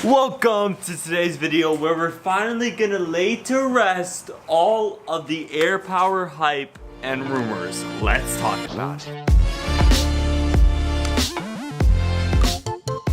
Welcome to today's video where we're finally gonna lay to rest all of the AirPower hype and rumors. Let's talk about it.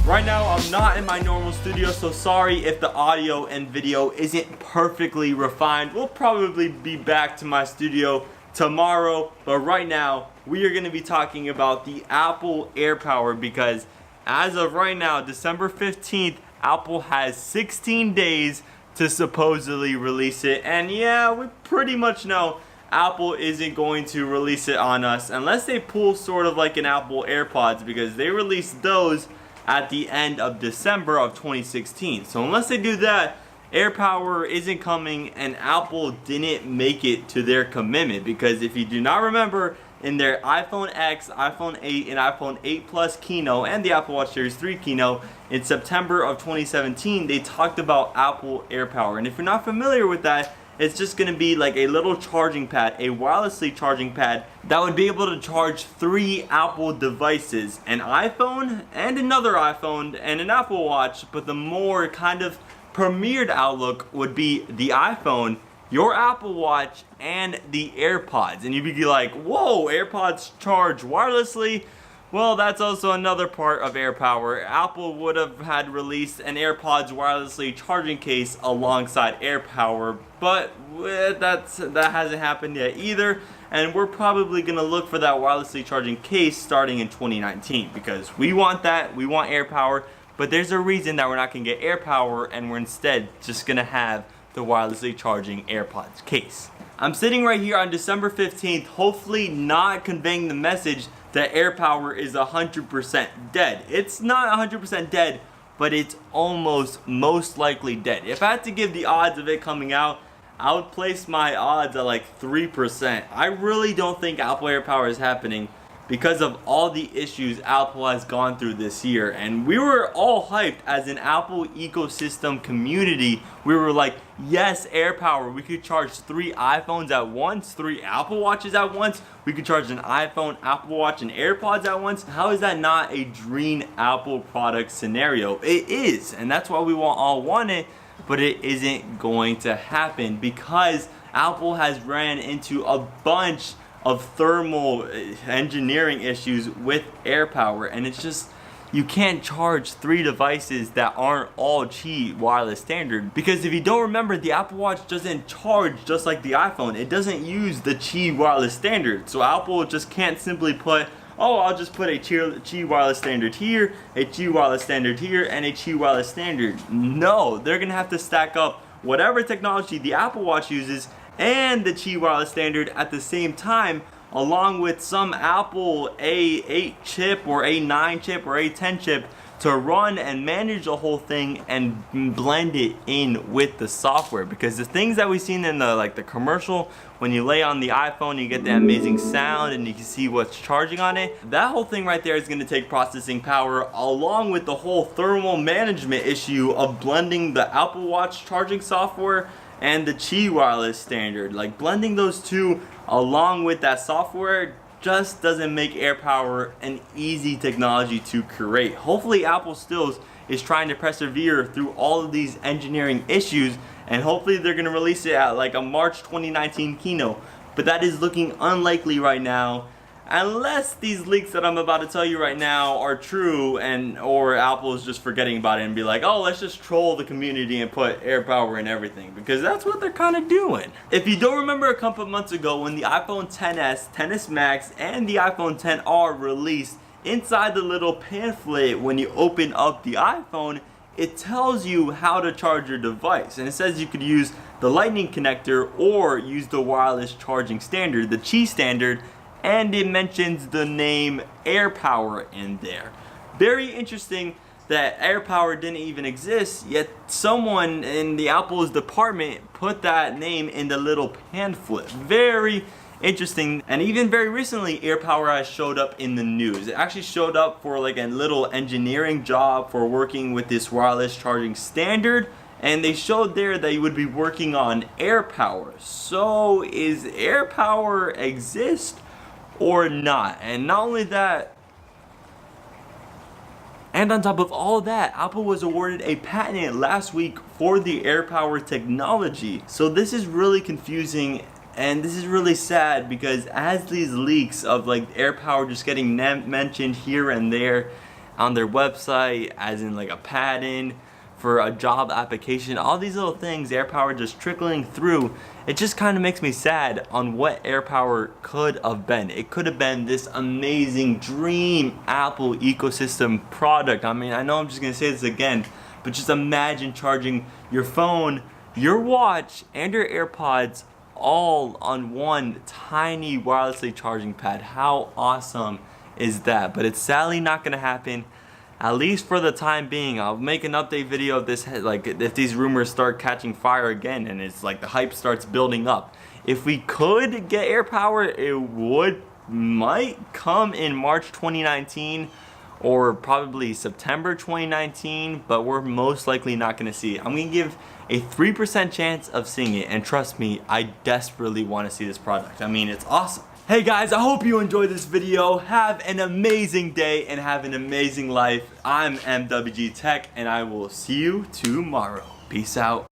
Right now I'm not in my normal studio, so sorry if the audio and video isn't perfectly refined. We'll probably be back to my studio tomorrow, but right now we are gonna be talking about the Apple AirPower because as of right now, December 15th, Apple has 16 days to supposedly release it, and yeah, we pretty much know Apple isn't going to release it on us unless they pull sort of like an Apple AirPods, because they released those at the end of December of 2016. So unless they do that, AirPower isn't coming, and Apple didn't make it to their commitment, because if you do not remember, in their iPhone X, iPhone 8, and iPhone 8 Plus keynote, and the Apple Watch Series 3 keynote in September of 2017, they talked about Apple AirPower. And if you're not familiar with that, it's just going to be like a little charging pad, a wirelessly charging pad that would be able to charge 3 Apple devices, an iPhone and another iPhone and an Apple Watch. But the more kind of premiered outlook would be the iPhone, your Apple Watch, and the AirPods. And you'd be like, whoa, AirPods charge wirelessly? Well, that's also another part of AirPower. Apple would have had released an AirPods wirelessly charging case alongside AirPower, but that hasn't happened yet either. And we're probably gonna look for that wirelessly charging case starting in 2019, because we want that, we want AirPower, but there's a reason that we're not gonna get AirPower and we're instead just gonna have the wirelessly charging AirPods case. I'm sitting right here on December 15th, hopefully not conveying the message that AirPower is 100% dead. It's not 100% dead, but it's almost most likely dead. If I had to give the odds of it coming out, I would place my odds at like 3%. I really don't think Apple AirPower is happening because of all the issues Apple has gone through this year. And we were all hyped as an Apple ecosystem community. We were like, yes, AirPower, we could charge 3 iPhones at once, 3 Apple Watches at once. We could charge an iPhone, Apple Watch, and AirPods at once. How is that not a dream Apple product scenario? It is, and that's why we all want it, but it isn't going to happen because Apple has ran into a bunch of thermal engineering issues with AirPower, and it's just, you can't charge 3 devices that aren't all Qi wireless standard. Because if you don't remember, the Apple Watch doesn't charge just like the iPhone. It doesn't use the Qi wireless standard. So Apple just can't simply put, oh, I'll just put a Qi wireless standard here, a Qi wireless standard here, and a Qi wireless standard. No, they're gonna have to stack up whatever technology the Apple Watch uses and the Qi wireless standard at the same time, along with some Apple A8 chip or A9 chip or A10 chip to run and manage the whole thing and blend it in with the software. Because the things that we've seen in the commercial, when you lay on the iPhone, you get the amazing sound and you can see what's charging on it. That whole thing right there is going to take processing power, along with the whole thermal management issue of blending the Apple Watch charging software and the Qi wireless standard. Like, blending those two along with that software just doesn't make AirPower an easy technology to create. Hopefully Apple still is trying to persevere through all of these engineering issues, and hopefully they're going to release it at like a March 2019 keynote. But that is looking unlikely right now, unless these leaks that I'm about to tell you right now are true, and or Apple is just forgetting about it and be like, oh, let's just troll the community and put AirPower in everything, because that's what they're kind of doing. If you don't remember, a couple of months ago when the iPhone XS, XS Max, and the iPhone XR released, inside the little pamphlet when you open up the iPhone, it tells you how to charge your device, and it says you could use the lightning connector or use the wireless charging standard, the Qi standard, and it mentions the name AirPower in there. Very interesting that AirPower didn't even exist, yet someone in the Apple's department put that name in the little pamphlet. Very interesting. And even very recently, AirPower has showed up in the news. It actually showed up for like a little engineering job for working with this wireless charging standard, and they showed there that you would be working on AirPower. So is AirPower exist or not? And not only that, And on top of all that, Apple was awarded a patent last week for the AirPower technology. So this is really confusing and this is really sad because as these leaks of like AirPower just getting mentioned here and there on their website, as in like a patent for a job application, all these little things, AirPower just trickling through, it just kind of makes me sad on what AirPower could have been. It could have been this amazing dream Apple ecosystem product. I mean, I know I'm just gonna say this again, but just imagine charging your phone, your watch, and your AirPods all on one tiny wirelessly charging pad. How awesome is that? But it's sadly not gonna happen, at least for the time being. I'll make an update video of this, like if these rumors start catching fire again and it's like the hype starts building up. If we could get AirPower, it might come in March 2019 or probably September 2019, but we're most likely not gonna see it. I'm gonna give a 3% chance of seeing it, and trust me, I desperately want to see this product. I mean, it's awesome. Hey guys, I hope you enjoyed this video. Have an amazing day and have an amazing life. I'm MWG Tech and I will see you tomorrow. Peace out.